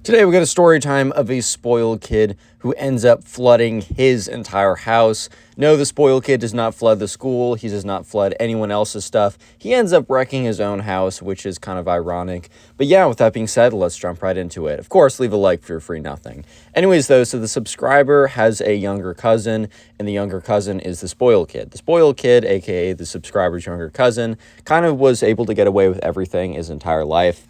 Today we got a story time of a spoiled kid who ends up flooding his entire house. No, the spoiled kid does not flood the school. He does not flood anyone else's stuff. He ends up wrecking his own house, which is kind of ironic. But yeah, with that being said, let's jump right into it. Of course, leave a like for free nothing. Anyways, though, so the subscriber has a younger cousin, and the younger cousin is the spoiled kid. The spoiled kid, aka the subscriber's younger cousin, kind of was able to get away with everything his entire life.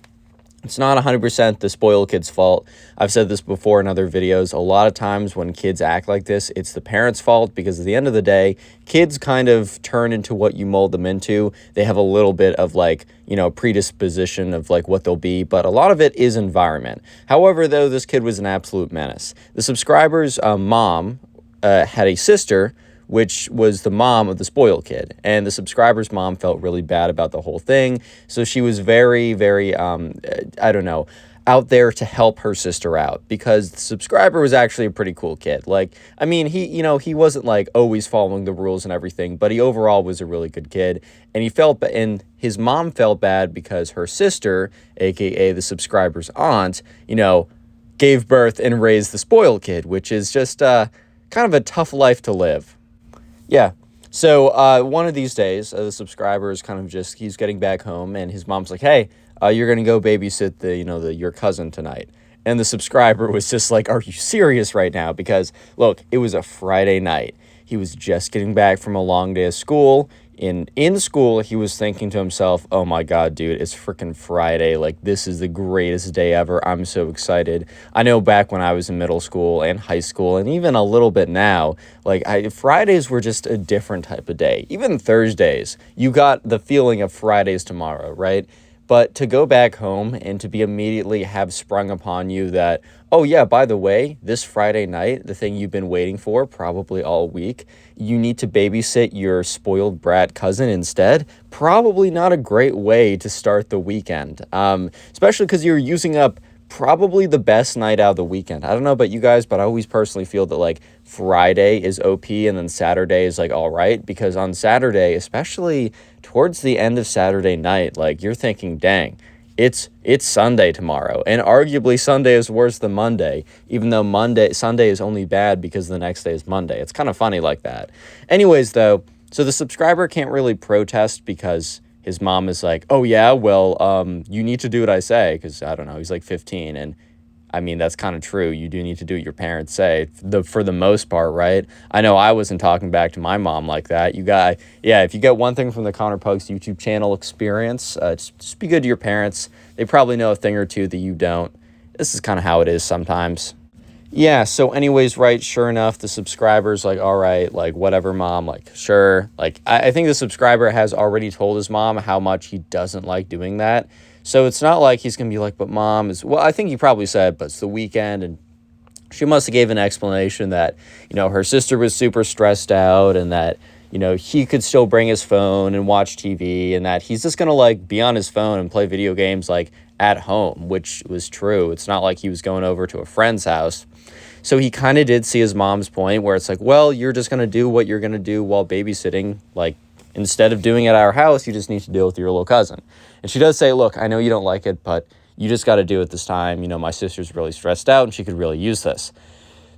It's not 100% the spoiled kid's fault. I've said this before in other videos. A lot of times when kids act like this, it's the parents' fault because at the end of the day, kids kind of turn into what you mold them into. They have a little bit of predisposition of what they'll be, but a lot of it is environment. However, though, this kid was an absolute menace. The subscriber's mom had a sister which was the mom of the spoiled kid. And the subscriber's mom felt really bad about the whole thing. So she was very, very, out there to help her sister out because the subscriber was actually a pretty cool kid. He wasn't always following the rules and everything, but he overall was a really good kid. And his mom felt bad because her sister, aka the subscriber's aunt, gave birth and raised the spoiled kid, which is just kind of a tough life to live. Yeah, so one of these days, the subscriber is he's getting back home, and his mom's like, hey, you're going to go babysit your cousin tonight. And the subscriber was just like, are you serious right now? Because, look, it was a Friday night. He was just getting back from a long day of school. In school, he was thinking to himself, oh my God, dude, it's freaking Friday. This is the greatest day ever. I'm so excited. I know back when I was in middle school and high school and even a little bit now, Fridays were just a different type of day. Even Thursdays, you got the feeling of Fridays tomorrow, right? But to go back home and to be immediately have sprung upon you that, oh yeah, by the way, this Friday night, the thing you've been waiting for probably all week, you need to babysit your spoiled brat cousin instead. Probably not a great way to start the weekend, especially because you're using up probably the best night out of the weekend. I don't know about you guys, but I always personally feel that Friday is OP and then Saturday is all right, because on Saturday, especially towards the end of Saturday night, you're thinking, dang, it's Sunday tomorrow. And arguably Sunday is worse than Monday, even though Sunday is only bad because the next day is Monday. It's kind of funny like that. Anyways, though, so the subscriber can't really protest because his mom is like, oh yeah, well, you need to do what I say, because I don't know, he's 15, and I mean, that's kind of true. You do need to do what your parents say for the most part, right? I know I wasn't talking back to my mom like that. If you get one thing from the Pugs YouTube channel experience, just be good to your parents. They probably know a thing or two that you don't. This is kind of how it is sometimes. Yeah, so anyways, right, sure enough, the subscriber's all right, whatever, mom, sure. I think the subscriber has already told his mom how much he doesn't like doing that. So it's not like he's going to be but mom is, well, I think he probably said, but it's the weekend, and she must have gave an explanation that, her sister was super stressed out and that, he could still bring his phone and watch TV and that he's just going to be on his phone and play video games at home, which was true. It's not like he was going over to a friend's house. So he kind of did see his mom's point where it's well, you're just going to do what you're going to do while babysitting. Instead of doing it at our house, you just need to deal with your little cousin. And she does say, look, I know you don't like it, but you just got to do it this time. My sister's really stressed out and she could really use this.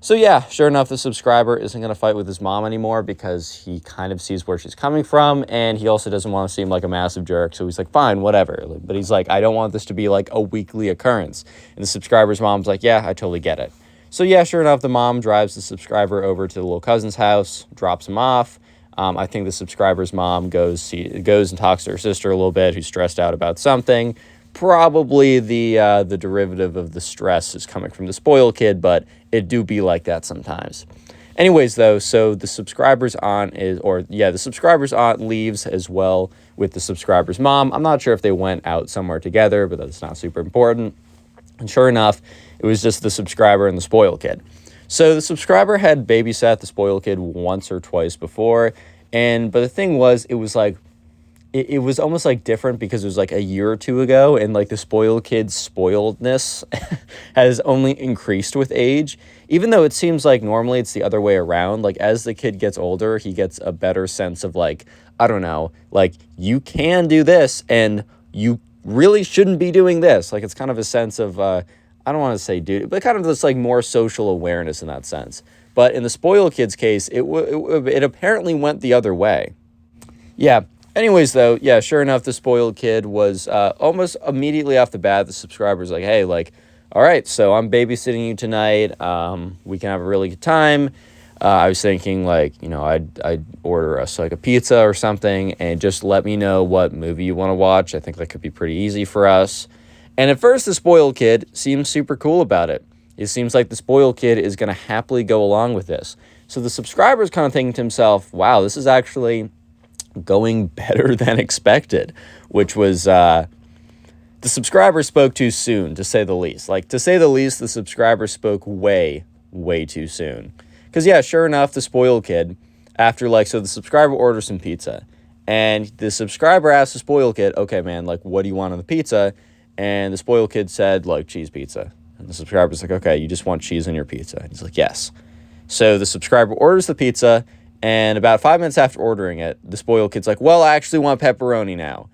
So yeah, sure enough, the subscriber isn't going to fight with his mom anymore because he kind of sees where she's coming from, and he also doesn't want to seem like a massive jerk. So he's fine, whatever. But he's I don't want this to be a weekly occurrence. And the subscriber's mom's yeah, I totally get it. So yeah, sure enough, the mom drives the subscriber over to the little cousin's house, drops him off. I think the subscriber's mom goes and talks to her sister a little bit, who's stressed out about something. Probably the derivative of the stress is coming from the spoiled kid, but it do be like that sometimes. Anyways, though, so the subscriber's aunt leaves as well with the subscriber's mom. I'm not sure if they went out somewhere together, but that's not super important. And sure enough, it was just the subscriber and the spoiled kid. So the subscriber had babysat the spoiled kid once or twice before, but the thing was, it was it was almost different because it was a year or two ago, and the spoiled kid's spoiledness has only increased with age, even though it seems normally it's the other way around. As the kid gets older, he gets a better sense of I don't know, you can do this and you really shouldn't be doing this. It's kind of a sense of I don't want to say duty, but kind of this like more social awareness in that sense. But in the spoiled kid's case, it apparently went the other way. Yeah. Anyways, though, yeah, sure enough, the spoiled kid was almost immediately off the bat. The subscriber's like, hey, like, all right, so I'm babysitting you tonight. We can have a really good time. I was thinking, like, I'd order us like a pizza or something, and just let me know what movie you want to watch. I think that could be pretty easy for us. And at first, the spoiled kid seems super cool about it. It seems like the spoiled kid is going to happily go along with this. So the subscriber's kind of thinking to himself, wow, this is actually going better than expected, which was the subscriber spoke too soon, to say the least. Like, to say the least, the subscriber spoke way too soon. Because, yeah, sure enough, the spoiled kid, after, like, so the subscriber orders some pizza, and the subscriber asks the spoiled kid, okay, man, like, what do you want on the pizza? And the spoiled kid said, like, cheese pizza. And the subscriber's like, okay, you just want cheese on your pizza? And he's like, yes. So the subscriber orders the pizza, and about 5 minutes after ordering it, the spoiled kid's like, well, I actually want pepperoni now.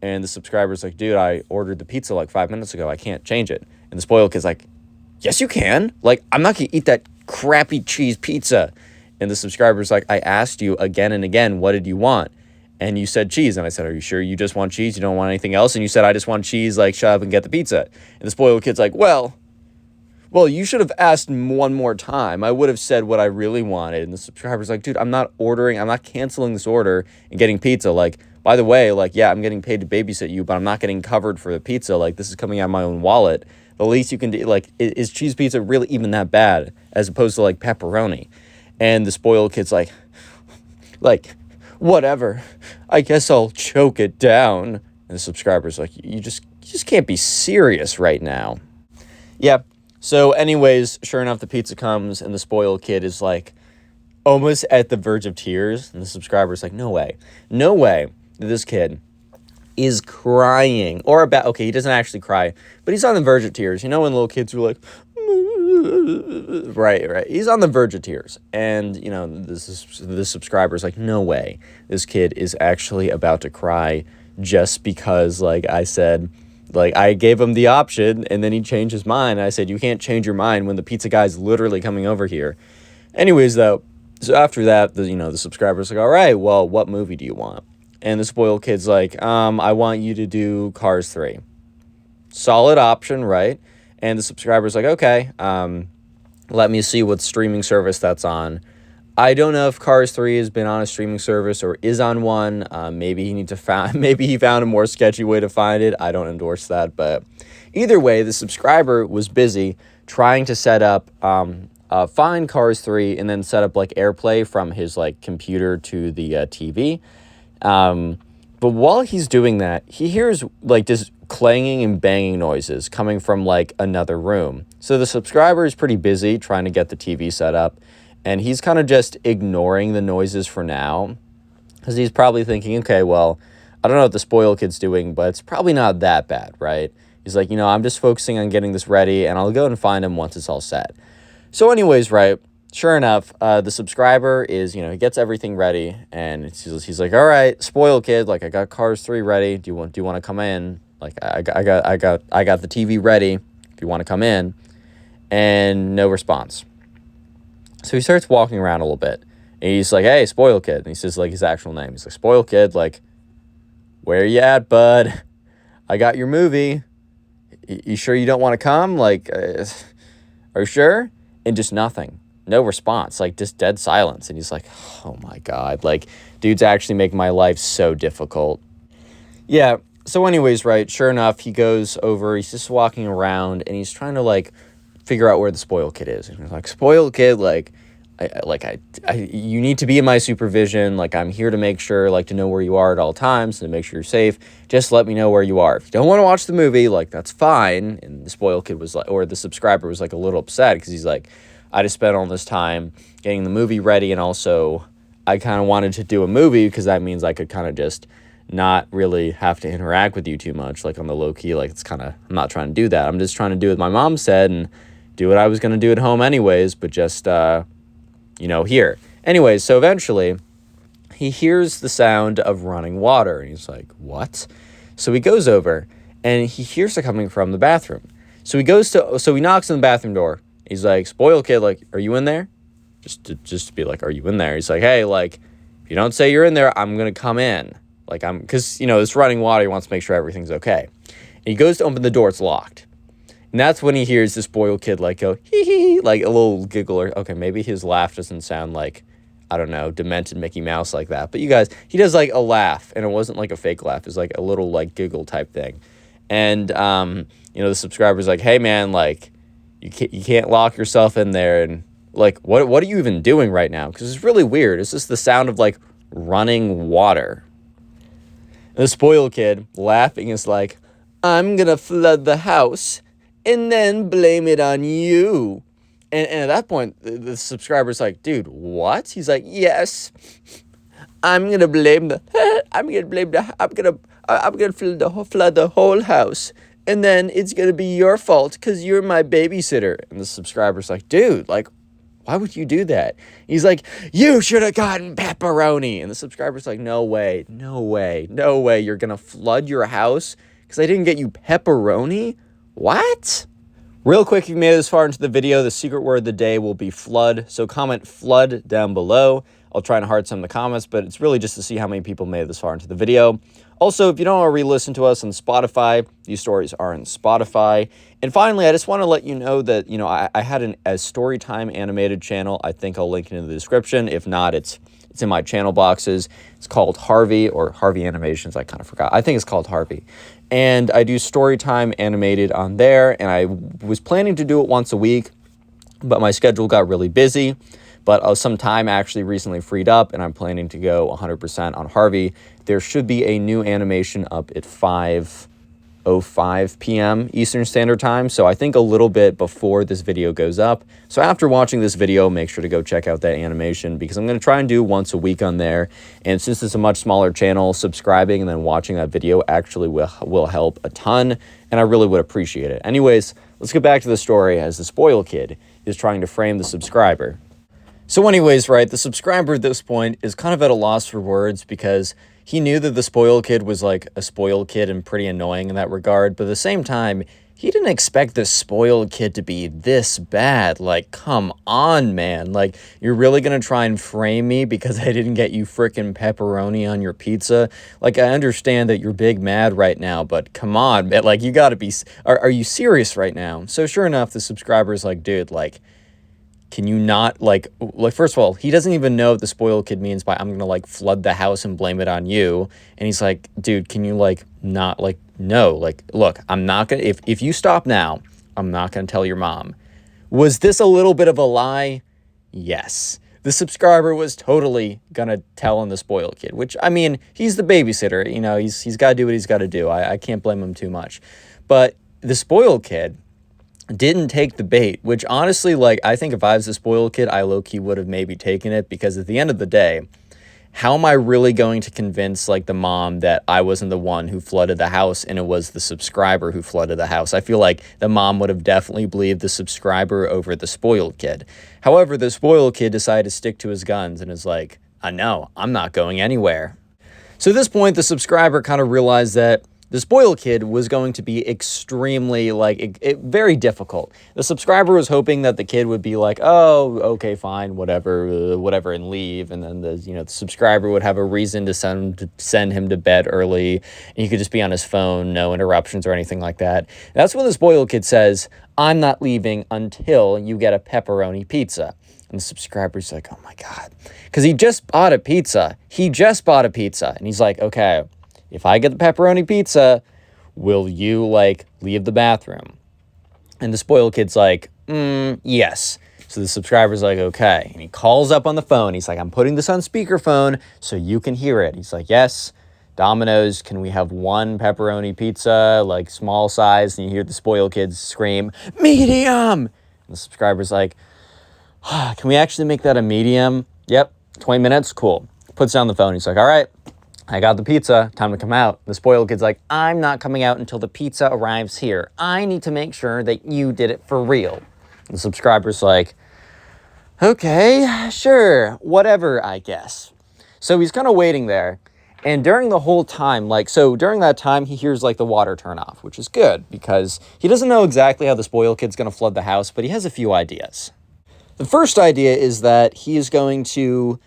And the subscriber's like, dude, I ordered the pizza like 5 minutes ago. I can't change it. And the spoiled kid's like, yes, you can. Like, I'm not going to eat that crappy cheese pizza. And the subscriber's like, I asked you again and again, what did you want? And you said cheese. And I said, are you sure you just want cheese? You don't want anything else? And you said, I just want cheese. Like, shut up and get the pizza. And the spoiled kid's like, well, you should have asked one more time. I would have said what I really wanted. And the subscriber's like, dude, I'm not canceling this order and getting pizza. Like, by the way, like, yeah, I'm getting paid to babysit you, but I'm not getting covered for the pizza. Like, this is coming out of my own wallet. The least you can do, like, is cheese pizza really even that bad as opposed to, like, pepperoni? And the spoiled kid's like, whatever. I guess I'll choke it down. And the subscriber's like, you just can't be serious right now. Yeah. So anyways, sure enough, the pizza comes, and the spoiled kid is, like, almost at the verge of tears. And the subscriber's like, no way that this kid is crying. Okay, he doesn't actually cry, but he's on the verge of tears. You know when little kids are like, right. He's on the verge of tears. And, the subscriber's like, no way. This kid is actually about to cry just because, like I said, like, I gave him the option, and then he changed his mind. I said, you can't change your mind when the pizza guy's literally coming over here. Anyways, though, so after that, the subscriber's like, all right, well, what movie do you want? And the spoiled kid's like, I want you to do Cars 3. Solid option, right? And the subscriber's like, okay, let me see what streaming service that's on. I don't know if Cars 3 has been on a streaming service or is on one. Maybe he found a more sketchy way to find it. I don't endorse that, but either way, the subscriber was busy trying to set up, find Cars 3 and then set up like AirPlay from his like computer to the TV. But while he's doing that, he hears like this clanging and banging noises coming from like another room. So the subscriber is pretty busy trying to get the TV set up. And he's kind of just ignoring the noises for now because he's probably thinking, okay, well, I don't know what the spoiled kid's doing, but it's probably not that bad, right? He's like, I'm just focusing on getting this ready, and I'll go and find him once it's all set. So anyways, right, sure enough, the subscriber is, he gets everything ready, and he's like, all right, spoiled kid, like, I got Cars 3 ready. Do you want to come in? Like, I got the TV ready if you want to come in. And no response. So he starts walking around a little bit, and he's like, hey, spoiled kid. And he says, like, his actual name. He's like, spoiled kid, like, where you at, bud? I got your movie. You sure you don't want to come? Like, are you sure? And just nothing. No response. Like, just dead silence. And he's like, oh, my God. Like, dude's actually making my life so difficult. Yeah. So anyways, right, sure enough, he goes over. He's just walking around, and he's trying to, like, figure out where the spoiled kid is. And he's like, spoiled kid, like, you need to be in my supervision. Like, I'm here to make sure, like, to know where you are at all times, to make sure you're safe. Just let me know where you are. If you don't want to watch the movie, like, that's fine. And the spoiled kid was like, or the subscriber was like a little upset because he's like, I just spent all this time getting the movie ready, and also I kind of wanted to do a movie because that means I could kind of just not really have to interact with you too much, like on the low key. Like, it's kind of, I'm not trying to do that. I'm just trying to do what my mom said and do what I was going to do at home anyways, but just, here. Anyways, so eventually he hears the sound of running water, and he's like, what? So he goes over, and he hears it coming from the bathroom. So he knocks on the bathroom door. He's like, spoiled kid, like, are you in there? Just to be like, are you in there? He's like, hey, like, if you don't say you're in there, I'm going to come in. Like, because, it's running water. He wants to make sure everything's okay. And he goes to open the door. It's locked. And that's when he hears the spoiled kid, like, go, hee hee, like a little giggler. Okay, maybe his laugh doesn't sound like, I don't know, demented Mickey Mouse like that. But you guys, he does, like, a laugh. And it wasn't, like, a fake laugh. It was, like, a little, like, giggle type thing. And, the subscriber's like, hey, man, like, you can't lock yourself in there. And, like, what are you even doing right now? Because it's really weird. It's just the sound of, like, running water. And the spoiled kid, laughing, is like, I'm going to flood the house and then blame it on you. And at that point, the subscriber's like, dude, what? He's like, yes, I'm going to flood the whole house. And then it's going to be your fault because you're my babysitter. And the subscriber's like, dude, like, why would you do that? He's like, you should have gotten pepperoni. And the subscriber's like, no way you're going to flood your house because I didn't get you pepperoni? What? Real quick, if you made it this far into the video, the secret word of the day will be flood. So comment flood down below. I'll try and heart some of the comments, but it's really just to see how many people made it this far into the video. Also, if you don't want to re-listen to us on Spotify, these stories are on Spotify. And finally, I just want to let you know that, I had a storytime animated channel. I think I'll link it in the description. If not, it's in my channel boxes. It's called Harvey, or Harvey Animations. I kind of forgot. I think it's called Harvey. And I do storytime animated on there, and I was planning to do it once a week, but my schedule got really busy. But some time actually recently freed up, and I'm planning to go 100% on Harvey. There should be a new animation up at 5:05 p.m. Eastern Standard Time, so I think a little bit before this video goes up. So after watching this video, make sure to go check out that animation, because I'm going to try and do once a week on there. And since it's a much smaller channel, subscribing and then watching that video actually will help a ton, and I really would appreciate it. Anyways, let's get back to the story as the spoiled kid is trying to frame the subscriber. So anyways, right, the subscriber at this point is kind of at a loss for words, because he knew that the spoiled kid was like a spoiled kid and pretty annoying in that regard. But at the same time, he didn't expect the spoiled kid to be this bad. Like, come on, man. Like, you're really going to try and frame me because I didn't get you frickin' pepperoni on your pizza? Like, I understand that you're big mad right now, but come on, man. Like, you got to be, are you serious right now? So sure enough, the subscriber's like, dude, like, can you not, like, first of all, he doesn't even know what the spoiled kid means by, I'm going to, like, flood the house and blame it on you. And he's like, dude, can you, like, not, like, no, like, look, I'm not going to, if you stop now, I'm not going to tell your mom. Was this a little bit of a lie? Yes. The subscriber was totally going to tell on the spoiled kid, which, I mean, he's the babysitter, he's got to do what he's got to do. I can't blame him too much. But the spoiled kid didn't take the bait, which honestly, like, I think if I was a spoiled kid, I low-key would have maybe taken it, because at the end of the day, how am I really going to convince, like, the mom that I wasn't the one who flooded the house and it was the subscriber who flooded the house? I feel like the mom would have definitely believed the subscriber over the spoiled kid. However, the spoiled kid decided to stick to his guns and is like, no, I'm not going anywhere. So at this point, the subscriber kind of realized that the spoiled kid was going to be extremely, like, very difficult. The subscriber was hoping that the kid would be like, oh, okay, fine, whatever, and leave. And then the subscriber would have a reason to send him to bed early, and he could just be on his phone, no interruptions or anything like that. And that's when the spoiled kid says, I'm not leaving until you get a pepperoni pizza. And the subscriber's like, oh my God, because he just bought a pizza. And he's like, okay, if I get the pepperoni pizza, will you, like, leave the bathroom? And the spoiled kid's like, yes. So the subscriber's like, okay. And he calls up on the phone. He's like, I'm putting this on speakerphone so you can hear it. He's like, yes, Domino's, can we have one pepperoni pizza, like, small size? And you hear the spoiled kid scream, medium! And the subscriber's like, can we actually make that a medium? Yep, 20 minutes, cool. Puts down the phone. He's like, all right, I got the pizza, time to come out. The spoiled kid's like, I'm not coming out until the pizza arrives here. I need to make sure that you did it for real. And the subscriber's like, okay, sure, whatever, I guess. So he's kind of waiting there. And during the whole time, during that time, he hears like the water turn off, which is good because he doesn't know exactly how the spoiled kid's going to flood the house, but he has a few ideas. The first idea is that he is going to,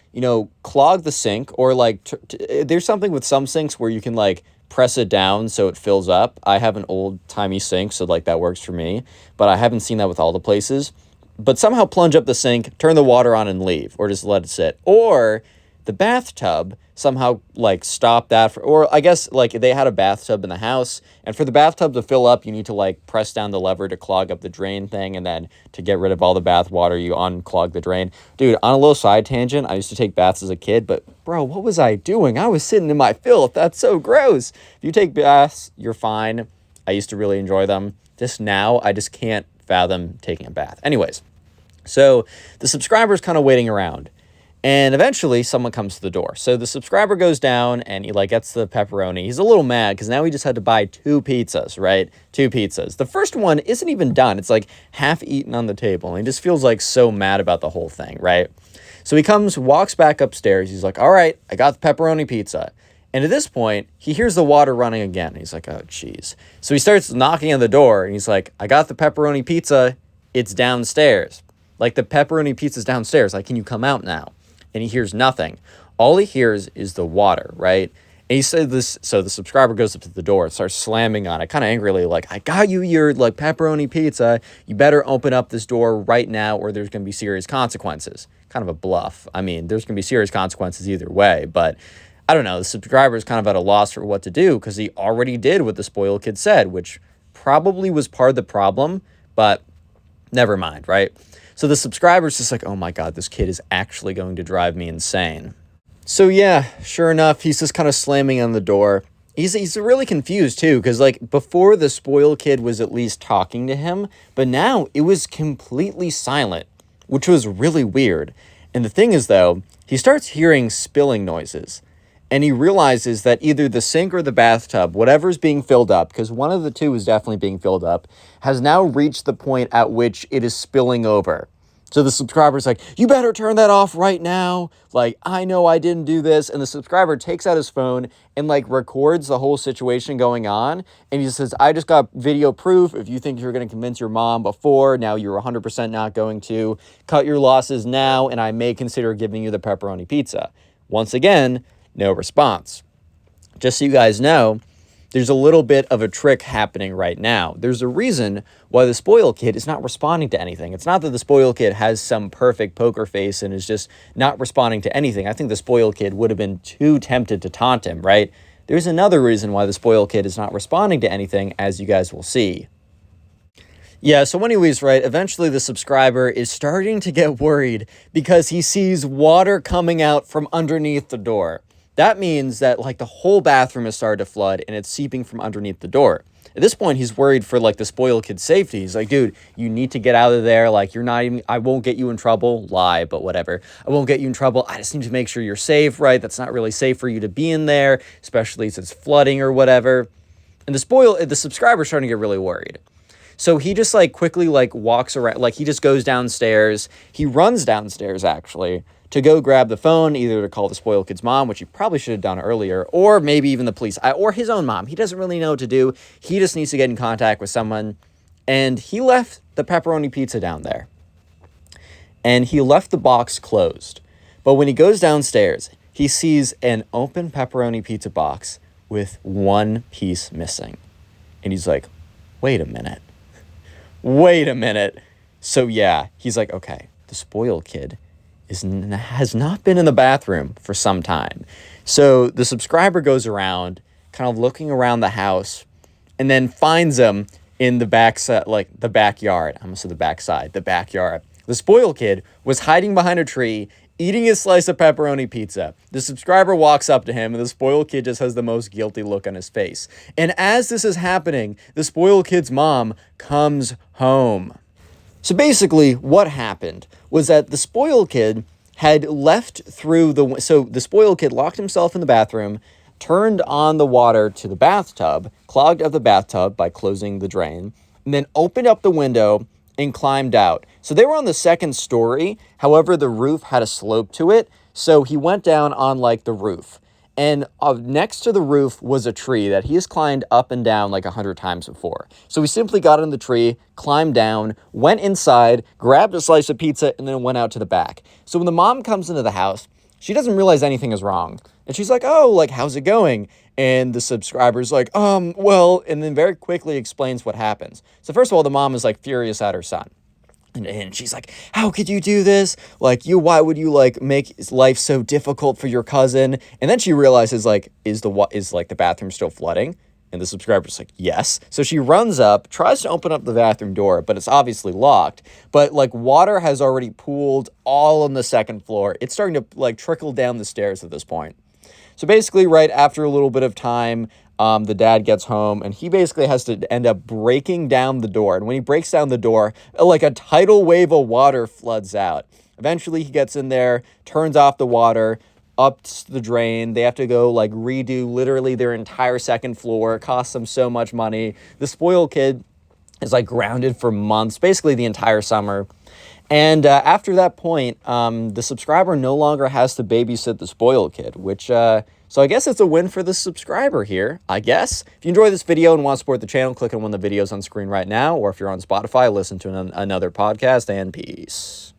clog the sink, or there's something with some sinks where you can like press it down so it fills up. I have an old timey sink, so like that works for me, but I haven't seen that with all the places. But somehow plunge up the sink, turn the water on and leave, or just let it sit. Or the bathtub, somehow like stop that or I guess like they had a bathtub in the house, and for the bathtub to fill up, you need to like press down the lever to clog up the drain thing, and then to get rid of all the bath water, you unclog the drain. Dude, on a little side tangent, I used to take baths as a kid, but bro, what was I doing? I was sitting in my filth. That's so gross. If you take baths, you're fine. I used to really enjoy them. Just now, I just can't fathom taking a bath. Anyways, so the subscriber's kind of waiting around. And eventually someone comes to the door. So the subscriber goes down and he like gets the pepperoni. He's a little mad because now he just had to buy 2 pizzas, right? 2 pizzas. The first one isn't even done. It's like half eaten on the table. And he just feels like so mad about the whole thing, right? So he walks back upstairs. He's like, all right, I got the pepperoni pizza. And at this point, he hears the water running again. He's like, oh, geez. So he starts knocking on the door and he's like, I got the pepperoni pizza. It's downstairs. Like the pepperoni pizza's downstairs. Like, can you come out now? And he hears nothing. All he hears is the water, right? And he said this, so the subscriber goes up to the door and starts slamming on it, kind of angrily, like, I got you your, like, pepperoni pizza. You better open up this door right now or there's going to be serious consequences. Kind of a bluff. I mean, there's going to be serious consequences either way, but I don't know. The subscriber is kind of at a loss for what to do because he already did what the spoiled kid said, which probably was part of the problem, but never mind, right? So the subscriber's just like, oh my God, this kid is actually going to drive me insane. So yeah, sure enough, he's just kind of slamming on the door. He's really confused too, because like before the spoiled kid was at least talking to him, but now it was completely silent, which was really weird. And the thing is though, he starts hearing spilling noises. And he realizes that either the sink or the bathtub, whatever's being filled up, because one of the two is definitely being filled up, has now reached the point at which it is spilling over. So the subscriber's like, you better turn that off right now. Like, I know I didn't do this. And the subscriber takes out his phone and like records the whole situation going on. And he says, I just got video proof. If you think you're going to convince your mom before, now you're 100% not going to. Cut your losses now, and I may consider giving you the pepperoni pizza. Once again, no response. Just so you guys know, there's a little bit of a trick happening right now. There's a reason why the spoiled kid is not responding to anything. It's not that the spoiled kid has some perfect poker face and is just not responding to anything. I think the spoiled kid would have been too tempted to taunt him, right? There's another reason why the spoiled kid is not responding to anything, as you guys will see. Yeah, so anyways, right, eventually the subscriber is starting to get worried because he sees water coming out from underneath the door. That means that, like, the whole bathroom has started to flood and it's seeping from underneath the door. At this point, he's worried for, like, the spoiled kid's safety. He's like, dude, you need to get out of there. Like, you're not even, I won't get you in trouble. Lie, but whatever. I won't get you in trouble. I just need to make sure you're safe, right? That's not really safe for you to be in there, especially since it's flooding or whatever. And the subscriber's starting to get really worried. So he just, like, quickly, like, walks around. Like, he just goes downstairs. He runs downstairs, actually, to go grab the phone, either to call the spoiled kid's mom, which he probably should have done earlier, or maybe even the police, or his own mom. He doesn't really know what to do. He just needs to get in contact with someone. And he left the pepperoni pizza down there. And he left the box closed. But when he goes downstairs, he sees an open pepperoni pizza box with one piece missing. And he's like, wait a minute. Wait a minute. So yeah, he's like, okay, the spoiled kid has not been in the bathroom for some time. So the subscriber goes around, kind of looking around the house, and then finds him in the backside, like the backyard. I almost said the backside, the backyard. The spoiled kid was hiding behind a tree, eating his slice of pepperoni pizza. The subscriber walks up to him, and the spoiled kid just has the most guilty look on his face. And as this is happening, the spoiled kid's mom comes home. So basically, what happened was that the spoiled kid had left through so the spoiled kid locked himself in the bathroom, turned on the water to the bathtub, clogged up the bathtub by closing the drain, and then opened up the window and climbed out. So they were on the second story. However, the roof had a slope to it. So he went down on like the roof. And next to the roof was a tree that he has climbed up and down like 100 times before. So he simply got in the tree, climbed down, went inside, grabbed a slice of pizza, and then went out to the back. So when the mom comes into the house, she doesn't realize anything is wrong. And she's like, oh, like, how's it going? And the subscriber's like, well, and then very quickly explains what happens. So first of all, the mom is like furious at her son. And she's like, how could you do this? Like, why would you like make life so difficult for your cousin? And then she realizes like, is the bathroom still flooding? And the subscriber's like, yes. So she runs up, tries to open up the bathroom door, but it's obviously locked. But like water has already pooled all on the second floor. It's starting to like trickle down the stairs at this point. So basically, right after a little bit of time, the dad gets home and he basically has to end up breaking down the door. And when he breaks down the door, like a tidal wave of water floods out. Eventually, he gets in there, turns off the water, up the drain. They have to go like redo literally their entire second floor. It costs them so much money. The spoiled kid is like grounded for months, basically the entire summer. And after that point, the subscriber no longer has to babysit the spoiled kid, which, so I guess it's a win for the subscriber here, I guess. If you enjoy this video and want to support the channel, click on one of the videos on screen right now, or if you're on Spotify, listen to another podcast, and peace.